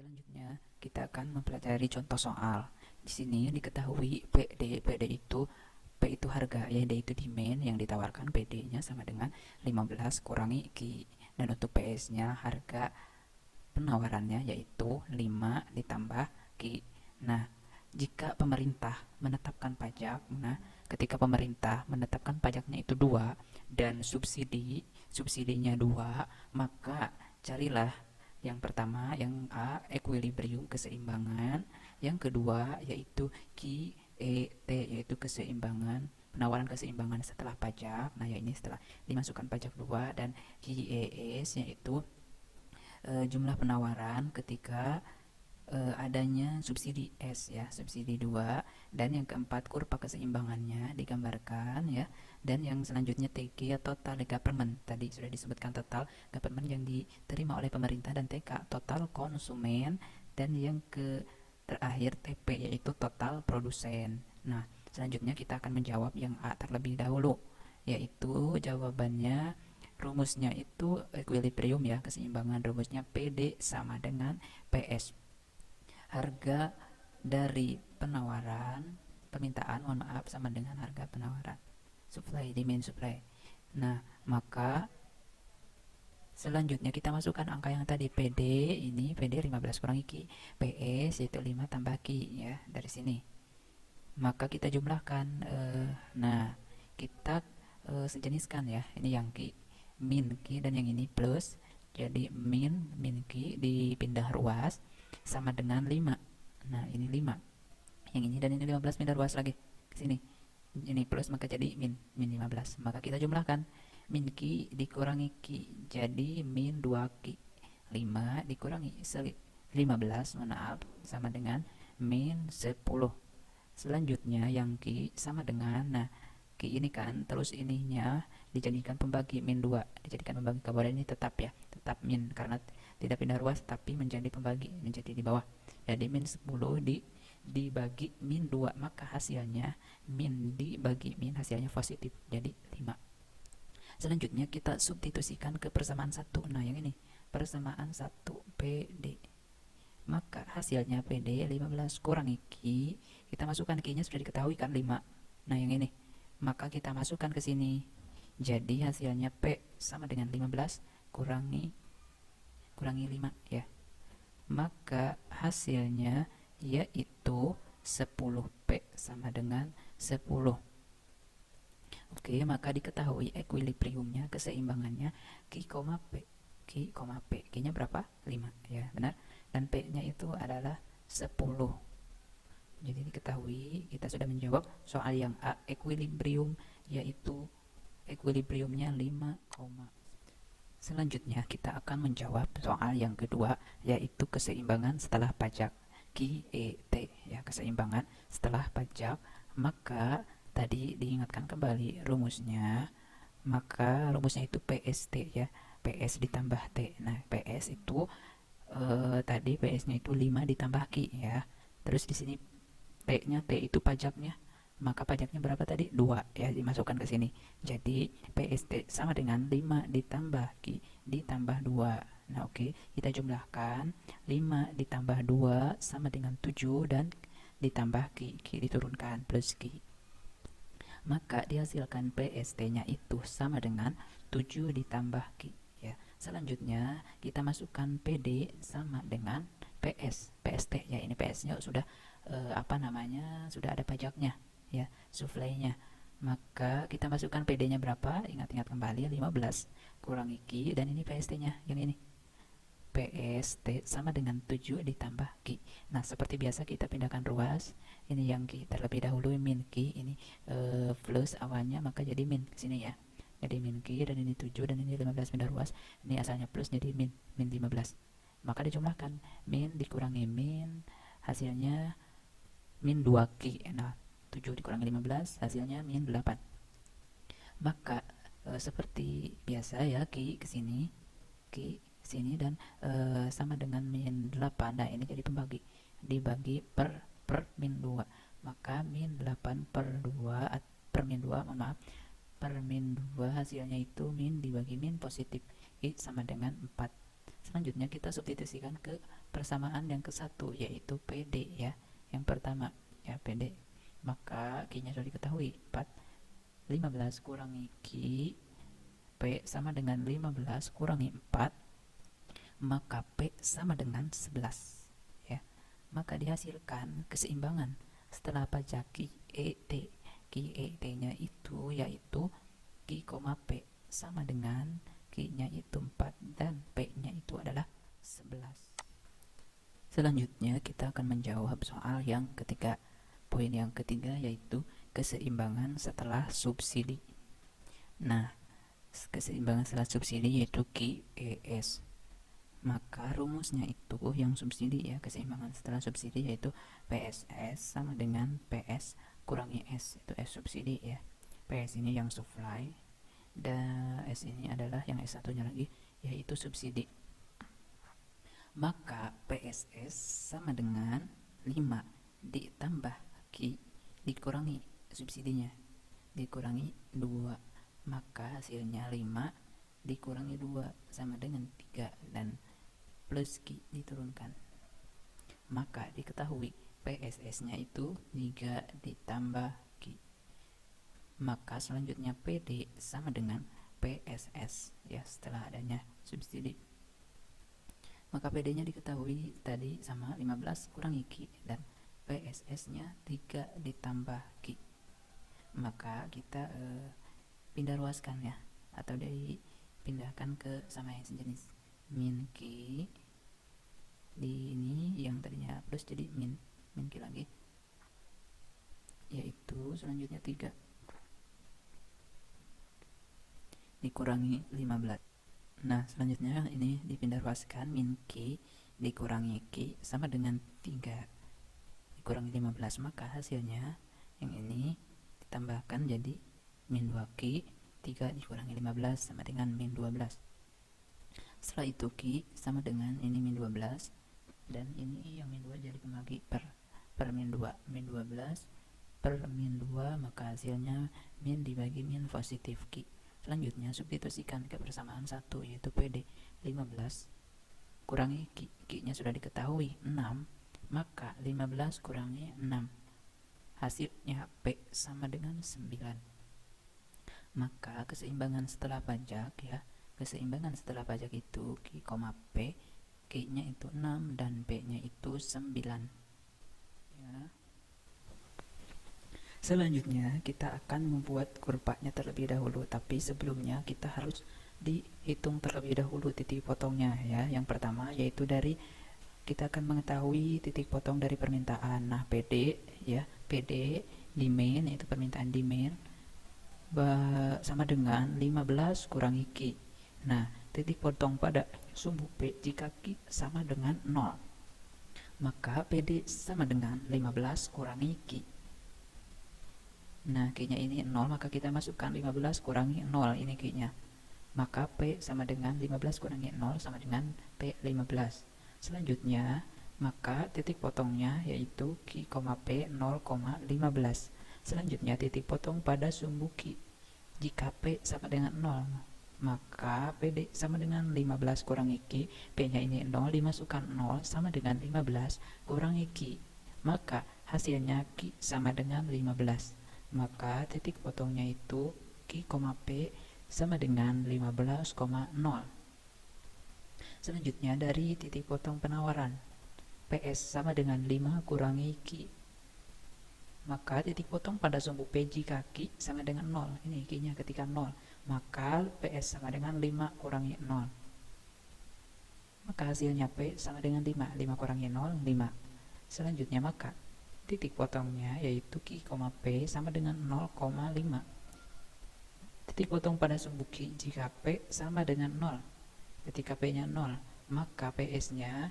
Selanjutnya, kita akan mempelajari contoh soal. Di sini diketahui PD itu P itu harga, ya, D itu demand yang ditawarkan, PD-nya sama dengan 15 kurangi Q. Dan untuk PS-nya harga penawarannya yaitu 5 ditambah Q. Nah, jika pemerintah menetapkan pajak, ketika pemerintah menetapkan pajaknya itu 2 dan subsidinya 2, maka carilah yang pertama, yang A, equilibrium, keseimbangan. Yang kedua yaitu QET, yaitu keseimbangan, penawaran keseimbangan setelah pajak. Nah, ya, ini setelah dimasukkan pajak 2. Dan QES yaitu jumlah penawaran ketika adanya subsidi S, ya, subsidi 2. Dan yang keempat, kurva keseimbangannya digambarkan, ya. Dan yang selanjutnya TG, total government, tadi sudah disebutkan total government yang diterima oleh pemerintah, dan TK total konsumen, dan yang ke terakhir TP yaitu total produsen. Nah, selanjutnya kita akan menjawab yang A terlebih dahulu, yaitu jawabannya, rumusnya itu equilibrium, ya, keseimbangan. Rumusnya PD sama dengan PS, harga dari penawaran, permintaan, mohon maaf, sama dengan harga penawaran, supply, demand, supply. Nah, maka selanjutnya kita masukkan angka yang tadi, PD, ini PD 15 kurangi Q, PS yaitu 5 tambah Q, ya, dari sini. Maka kita jumlahkan, nah, kita sejeniskan, ya, ini yang Q, min Q, dan yang ini plus. Jadi min Q dipindah ruas sama dengan 5. Nah, ini 5. Yang ini dan ini 15 pindah ruas lagi ke sini. Ini plus, maka jadi min 15. Maka kita jumlahkan, min Q dikurangi Q jadi min 2 Q. 5 dikurangi 15, maaf, sama dengan min 10. Selanjutnya yang Q sama dengan, nah, Q ini kan, terus ininya dijadikan pembagi, min 2 dijadikan pembagi, kemudian ini tetap, ya, tetap min karena tidak pindah ruas tapi menjadi pembagi, menjadi di bawah. Jadi min 10 dibagi min 2, maka hasilnya min dibagi min, hasilnya positif, jadi 5. Selanjutnya kita substitusikan ke persamaan 1. Nah, yang ini persamaan 1 PD, maka hasilnya PD 15 kurangi Q, kita masukkan Q nya sudah diketahui kan, 5. Nah, yang ini maka kita masukkan ke sini, jadi hasilnya P sama dengan 15 kurangi 5, ya. Maka hasilnya yaitu 10P sama dengan 10. Oke, maka diketahui equilibriumnya, keseimbangannya Q, P. Q, P. Q-nya berapa? 5, ya, benar. Dan P-nya itu adalah 10. Jadi diketahui, kita sudah menjawab soal yang A, equilibrium, yaitu equilibriumnya 5, selanjutnya kita akan menjawab soal yang kedua, yaitu keseimbangan setelah pajak, QET, ya, keseimbangan setelah pajak. Maka tadi diingatkan kembali rumusnya, maka rumusnya itu PST, ya, PS ditambah T. Nah, PS itu tadi PS-nya itu 5 ditambah Q, ya. Terus di sini T-nya, T itu pajaknya, maka pajaknya berapa tadi? 2, ya, dimasukkan ke sini. Jadi PST sama dengan 5 ditambah Q ditambah 2. Nah, oke, kita jumlahkan, 5 ditambah 2 sama dengan 7, dan ditambah Q, Q diturunkan plus Q. Maka dihasilkan PST-nya itu sama dengan 7 ditambah Q, ya. Selanjutnya kita masukkan PD sama dengan PS, PST, ya, ini PS-nya sudah sudah ada pajaknya, ya, suplainya. Maka kita masukkan PD-nya berapa? Ingat-ingat kembali, 15 kurangi Q, dan ini PST-nya yang ini. PST sama dengan 7 ditambah Q. Nah, seperti biasa kita pindahkan ruas. Ini yang Q terlebih dahulu, min Q, ini plus awalnya, maka jadi min ke sini, ya. Jadi min Q, dan ini 7, dan ini 15 pindah ruas. Ini asalnya plus, jadi min 15. Maka dijumlahkan, min dikurangi min, hasilnya min 2 Q. Nah, 7 dikurangi 15, hasilnya min 8. Maka seperti biasa, ya, Q ke sini, Q sini, dan sama dengan min 8. Nah, ini jadi pembagi, dibagi per min 2, maka min 8 per 2, per min 2, maaf, per min 2, hasilnya itu min dibagi min positif, I sama dengan 4. Selanjutnya kita substitusikan ke persamaan yang ke satu, yaitu PD ya. Yang pertama ya PD. Maka Q-nya sudah diketahui 4. 15 kurangi Q, P sama dengan 15 kurangi 4, maka P sama dengan 11 ya. Maka dihasilkan keseimbangan setelah pajak QET. QET-nya itu yaitu Q, P sama dengan Q-nya itu 4 dan P-nya itu adalah 11. Selanjutnya kita akan menjawab soal yang ketiga. Poin yang ketiga yaitu keseimbangan setelah subsidi. Nah, keseimbangan setelah subsidi yaitu QES. Maka rumusnya itu yang subsidi ya, keseimbangan setelah subsidi yaitu PSS sama dengan PS kurangi S, itu S subsidi ya. PS ini yang supply dan S ini adalah yang S satunya lagi yaitu subsidi. Maka PSS sama dengan 5 ditambah Q dikurangi subsidinya dikurangi 2, maka hasilnya 5 dikurangi 2 sama dengan 3 dan plus Q diturunkan. Maka diketahui PSS nya itu 3 ditambah Q. Maka selanjutnya PD sama dengan PSS ya, setelah adanya subsidi. Maka PD nya diketahui tadi sama 15 kurangi Q dan PSS nya 3 ditambah Q. Maka kita pindah ruaskan ya, atau dipindahkan ke sama yang sejenis. Min Q di ini yang tadinya plus jadi min Q lagi, yaitu selanjutnya 3 dikurangi 15. Nah, selanjutnya ini dipindah ruaskan, min Q dikurangi Q sama dengan 3 dikurangi 15, maka hasilnya yang ini ditambahkan jadi min 2Q, 3 dikurangi 15 sama dengan min 12. Setelah itu Q sama dengan ini min 12 dan ini yang min 2 jadi pembagi per min 2, min 12 per min 2, maka hasilnya min dibagi min positif Q. Selanjutnya substitusikan ke persamaan 1 yaitu PD 15 kurangi Q, Q-nya sudah diketahui 6, maka 15 kurangi 6 hasilnya P sama dengan 9. Maka keseimbangan setelah pajak ya, keseimbangan setelah pajak itu Q, P, Q-nya itu 6 dan P-nya itu 9 ya. Selanjutnya kita akan membuat kurvanya terlebih dahulu, tapi sebelumnya kita harus dihitung terlebih dahulu titik potongnya ya. Yang pertama yaitu dari kita akan mengetahui titik potong dari permintaan. Nah, PD ya, PD demand yaitu permintaan demand sama dengan 15 kurangi Q. Nah, titik potong pada sumbu P jika Q sama dengan 0, maka PD sama dengan 15 kurangi Q. Nah, Q-nya ini 0, maka kita masukkan 15 kurangi 0, ini Q-nya. Maka P sama dengan 15 kurangi 0 sama dengan P15. Selanjutnya, maka titik potongnya yaitu Q, P 0,15. Selanjutnya, titik potong pada sumbu Q. Jika P sama dengan 0, maka PD sama dengan 15 kurangi Q. P-nya ini 0, dimasukkan 0 sama dengan 15 kurangi Q. Maka hasilnya Q sama dengan 15. Maka titik potongnya itu Q, P sama dengan 15,0. Selanjutnya dari titik potong penawaran PS sama dengan 5 kurangi Q. Maka titik potong pada sumbu P jika Q sama dengan 0. Ini Q-nya ketika 0. Maka PS sama dengan 5 kurangi 0. Maka hasilnya P sama dengan 5. 5 kurangi 0, 5. Selanjutnya maka titik potongnya yaitu Q, P sama dengan 0,5. Titik potong pada sumbu Q jika P sama dengan 0. Ketika P-nya 0, maka PS-nya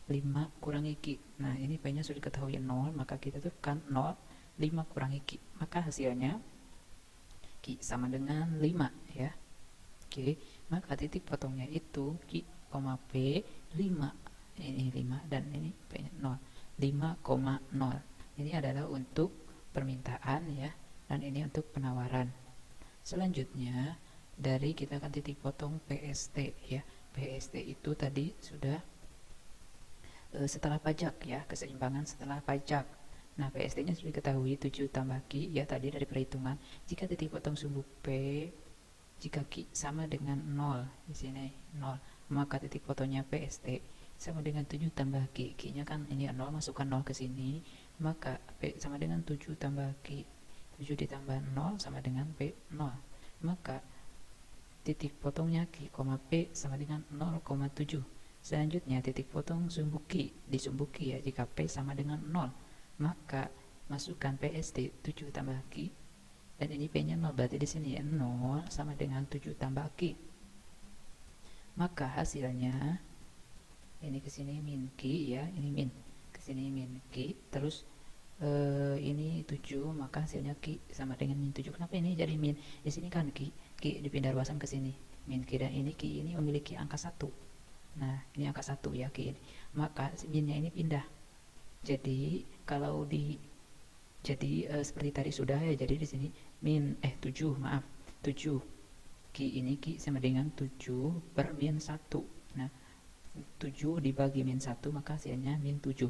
5 kurangi Q. Nah, ini P-nya sudah diketahui 0, maka kita tekan 0, 5 kurangi Q. Maka hasilnya Q sama dengan 5 ya. Oke, maka titik potongnya itu Q, P 5. Ini 5 dan ini P-nya 0. 5,0. Ini adalah untuk permintaan ya, dan ini untuk penawaran. Selanjutnya dari kita akan titik potong PST ya. PST itu tadi sudah setelah pajak ya, keseimbangan setelah pajak. Nah, PST-nya sudah diketahui 7 tambah Q ya tadi dari perhitungan. Jika titik potong sumbu P jika Q sama dengan 0 di sini 0, maka titik potongnya PST sama dengan 7 tambah Q. Q-nya kan ini 0, masukkan 0 ke sini, maka P sama dengan 7 tambah Q. 7 ditambah 0 sama dengan P 0. Maka titik potongnya Q, P sama dengan 0,7. Selanjutnya titik potong sumbu Q di sumbu Q ya, jika P sama dengan 0, maka masukkan PST 7 tambah Q, dan ini P-nya 0, berarti di sini ya 0 sama dengan 7 tambah Q. Maka hasilnya ini ke sini min Q ya, ini min ke sini min Q, terus ini 7, maka hasilnya Q sama dengan min 7. Kenapa ini jadi min? Di sini kan Q dipindah ruasan ke sini, min Q, dan ini Q ini memiliki angka 1. Nah, ini angka 1 ya Q ini. Maka minnya ini pindah. Jadi kalau seperti tadi sudah ya, jadi di sini min 7, maaf, 7. Q ini Q sama dengan 7 per min 1. Nah, 7 dibagi min 1 maka hasilnya min 7.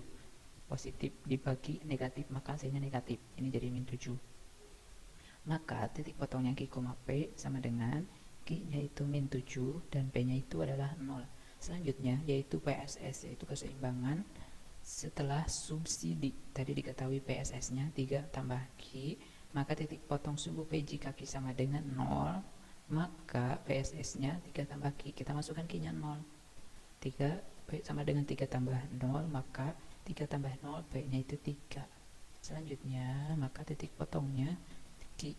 Positif dibagi negatif maka hasilnya negatif. Ini jadi min 7. Maka titik potongnya Q, P sama dengan Q-nya itu min 7 dan P-nya itu adalah 0. Selanjutnya yaitu PSS, yaitu keseimbangan setelah subsidi. Tadi diketahui PSS-nya 3 tambah Q, maka titik potong sumbu P jika Q sama dengan 0, maka PSS-nya 3 tambah Q. Kita masukkan Q-nya 0. 3 P sama dengan 3 tambah 0, maka 3 tambah 0 P-nya itu 3. Selanjutnya maka titik potongnya Q,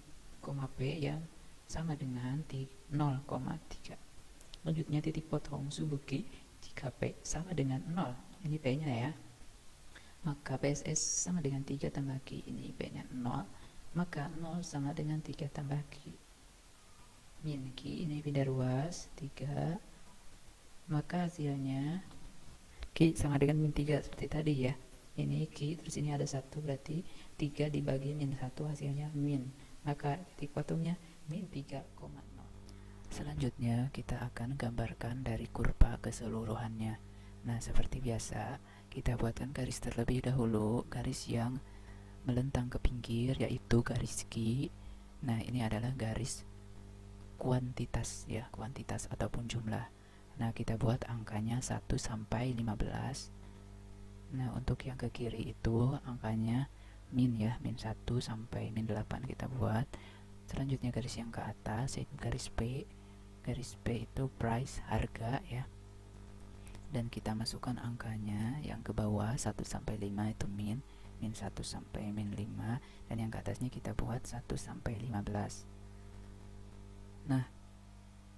P yang sama dengan 0,3. Selanjutnya titik potong sumbu Q jika P sama dengan 0, ini P-nya ya, maka PSS sama dengan 3 tambah Q, ini P-nya 0, maka 0 sama dengan 3 tambah Q. Min Q ini pindah ruas 3, maka hasilnya Q sama dengan min 3 seperti tadi ya. Ini Q, terus ini ada 1, berarti 3 dibagi min 1 hasilnya min. Maka titik potongnya min 3,0. Selanjutnya kita akan gambarkan dari kurva keseluruhannya. Nah, seperti biasa, kita buatkan garis terlebih dahulu, garis yang melentang ke pinggir yaitu garis Q. Nah, ini adalah garis kuantitas ya, kuantitas ataupun jumlah. Nah, kita buat angkanya 1 sampai 15. Nah, untuk yang ke kiri itu angkanya min ya, min 1 sampai min 8 kita buat. Selanjutnya garis yang ke atas yaitu garis P. Garis P itu price, harga ya. Dan kita masukkan angkanya, yang ke bawah 1 sampai 5 itu min 1 sampai min 5, dan yang ke atasnya kita buat 1 sampai 15. Nah,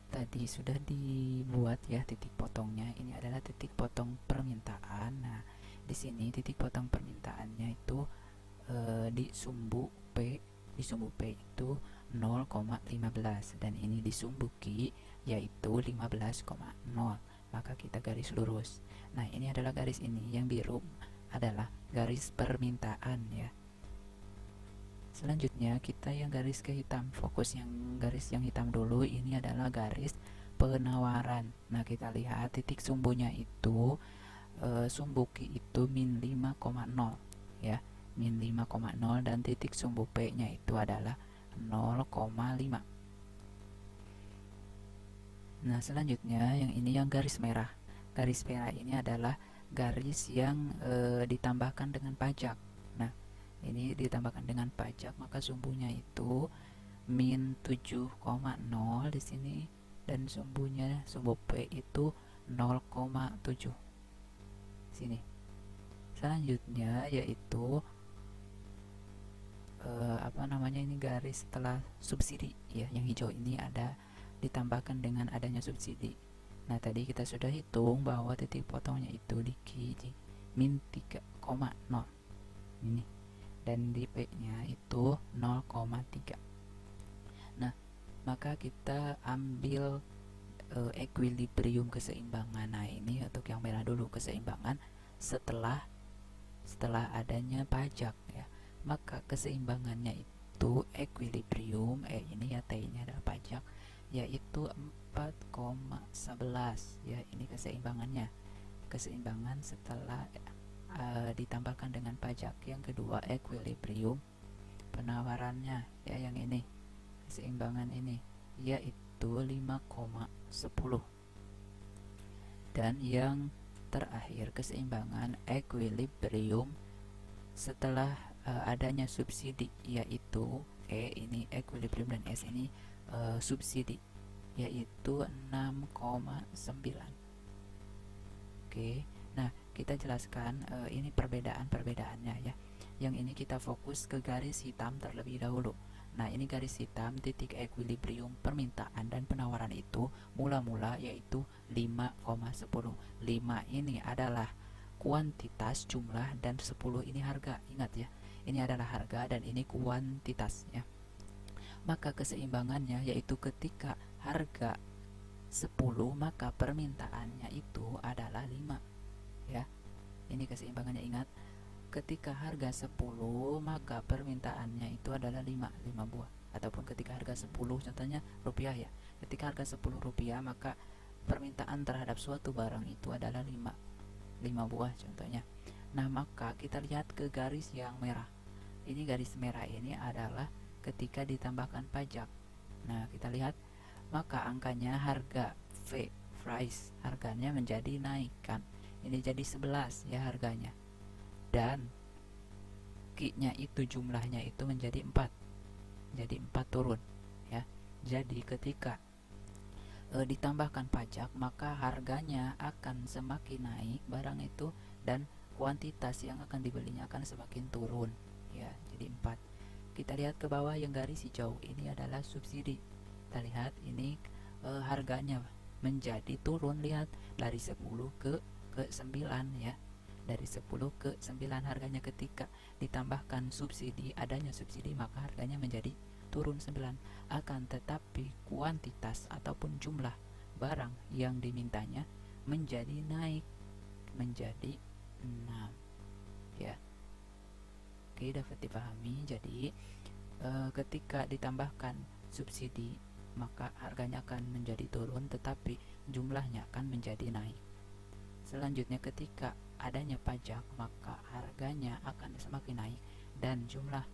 tadi sudah dibuat ya titik potongnya. Ini adalah titik potong permintaan. Nah, di sini titik potong permintaannya itu di sumbu P. Di sumbu P itu 0,15 dan ini di sumbu Q yaitu 15,0. Maka kita garis lurus. Nah, ini adalah garis ini, yang biru adalah garis permintaan ya. Selanjutnya kita yang garis ke hitam, fokus yang garis yang hitam dulu. Ini adalah garis penawaran. Nah, kita lihat titik sumbunya itu sumbu Q itu min 5,0 ya, min 5,0, dan titik sumbu P nya itu adalah 0,5. Nah, selanjutnya yang ini yang garis merah. Garis merah ini adalah garis yang ditambahkan dengan pajak. Nah, ini ditambahkan dengan pajak, maka sumbunya itu min 7,0 di sini, dan sumbunya sumbu P itu 0,7 sini. Selanjutnya yaitu ini garis setelah subsidi ya, yang hijau ini ada ditambahkan dengan adanya subsidi. Nah, tadi kita sudah hitung bahwa titik potongnya itu di Q min 3,0 ini, dan di P nya itu 0,3. Nah, maka kita ambil equilibrium, keseimbangan. Nah, ini untuk yang merah dulu, keseimbangan setelah adanya pajak ya. Maka keseimbangannya itu equilibrium, ini ya T nya adalah pajak, yaitu 4,11 ya. Ini keseimbangannya, keseimbangan setelah ditambahkan dengan pajak. Yang kedua equilibrium penawarannya ya, yang ini keseimbangan ini yaitu 5,10. Dan yang terakhir keseimbangan equilibrium setelah adanya subsidi, yaitu ini equilibrium dan S ini subsidi, yaitu 6,9. Oke, nah kita jelaskan ini perbedaan-perbedaannya ya. Yang ini kita fokus ke garis hitam terlebih dahulu. Nah, ini garis hitam titik equilibrium permintaan dan penawaran itu mula-mula yaitu 5,10. 5 ini adalah kuantitas jumlah dan 10 ini harga. Ingat ya, ini adalah harga dan ini kuantitas ya. Maka keseimbangannya yaitu ketika harga 10 maka permintaannya itu adalah 5 ya. Ini keseimbangannya, ingat. Ketika harga 10 maka permintaannya itu adalah 5 buah. Ataupun ketika harga 10 contohnya rupiah ya. Ketika harga 10 rupiah maka permintaan terhadap suatu barang itu adalah 5 buah contohnya. Nah, maka kita lihat ke garis yang merah. Ini garis merah ini adalah ketika ditambahkan pajak. Nah, kita lihat maka angkanya harga V price harganya menjadi naik kan. Ini jadi 11 ya harganya. Dan Q-nya itu jumlahnya itu menjadi 4. Jadi 4 turun ya. Jadi ketika ditambahkan pajak maka harganya akan semakin naik barang itu dan kuantitas yang akan dibelinya akan semakin turun ya. Jadi 4. Kita lihat ke bawah yang garis hijau ini adalah subsidi. Kita lihat ini harganya menjadi turun, lihat dari 10 ke 9 ya. Dari 10 ke 9 harganya. Ketika ditambahkan subsidi, adanya subsidi maka harganya menjadi turun 9. Akan tetapi kuantitas ataupun jumlah barang yang dimintanya menjadi naik menjadi 6 ya. Oke, dapat dipahami. Jadi ketika ditambahkan subsidi maka harganya akan menjadi turun tetapi jumlahnya akan menjadi naik. Selanjutnya ketika adanya pajak maka harganya akan semakin naik dan jumlah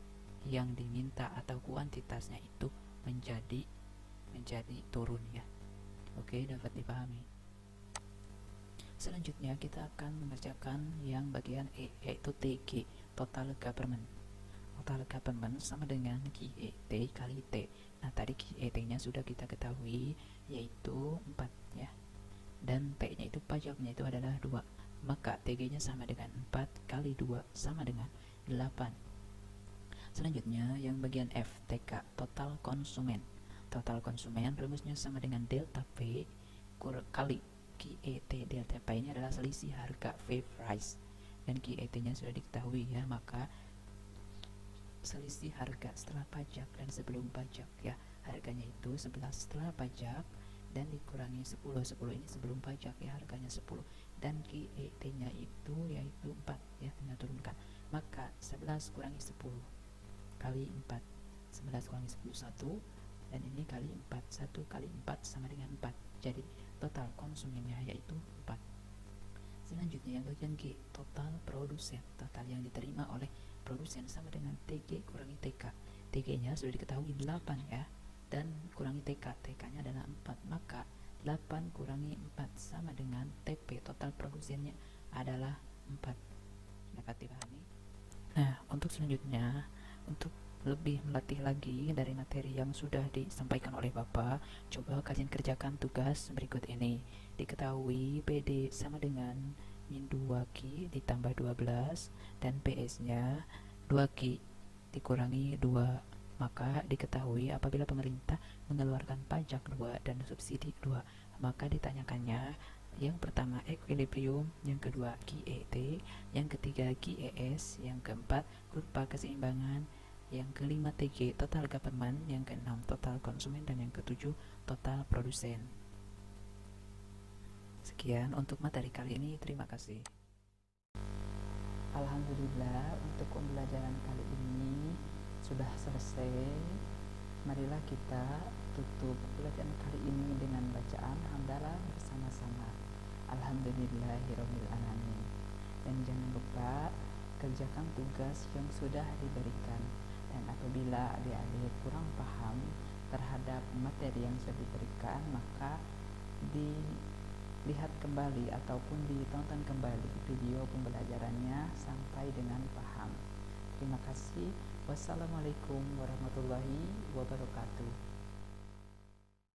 yang diminta atau kuantitasnya itu menjadi turun ya. Oke, dapat dipahami. Selanjutnya kita akan mengerjakan yang bagian E, yaitu TG, total government. Total government sama dengan QET kali T. Nah, tadi QET-nya sudah kita ketahui yaitu 4 ya. Dan P-nya itu pajaknya itu adalah 2. Maka TG-nya sama dengan 4 kali 2 sama dengan 8. Selanjutnya yang bagian F, TK, total konsumen. Total konsumen rumusnya sama dengan delta P kali QET. Delta P ini adalah selisih harga V price dan QET-nya sudah diketahui ya. Maka selisih harga setelah pajak dan sebelum pajak ya. Harganya itu 11 setelah pajak dan dikurangi 10 ini sebelum pajak ya, harganya 10 dan QET-nya itu yaitu 4 ya, tinggal turunkan. Maka 11 kurangi 10 kali 4, 11 kurangi 10 1 dan ini kali 4, 1 kali 4 sama dengan 4. Jadi total konsumennya yaitu 4. Selanjutnya yang bagian G, total produsen. Total yang diterima oleh produsen sama dengan TG kurangi TK. TG-nya sudah diketahui 8 ya. Dan kurangi TK, TK-nya adalah 4, maka 8 kurangi 4 sama dengan TP, total produsennya adalah 4. Dapat dipahami? Nah, untuk selanjutnya, untuk lebih melatih lagi dari materi yang sudah disampaikan oleh Bapak, coba kalian kerjakan tugas berikut ini. Diketahui PD sama dengan min 2Q ditambah 12 dan PS-nya 2Q dikurangi 2. Maka diketahui apabila pemerintah mengeluarkan pajak 2 dan subsidi 2, maka ditanyakannya yang pertama equilibrium, yang kedua QET, yang ketiga QES, yang keempat kurva keseimbangan, yang kelima TG total government, yang keenam total konsumen, dan yang ketujuh total produsen. Sekian untuk materi kali ini, terima kasih. Alhamdulillah, untuk pembelajaran kali ini sudah selesai. Marilah kita tutup pelajaran kali ini dengan bacaan hamdalah bersama-sama. Alhamdulillahirabbil alamin. Dan jangan lupa kerjakan tugas yang sudah diberikan. Dan apabila adik-adik kurang paham terhadap materi yang sudah diberikan, maka dilihat kembali ataupun ditonton kembali video pembelajarannya sampai dengan paham. Terima kasih. Wassalamualaikum warahmatullahi wabarakatuh.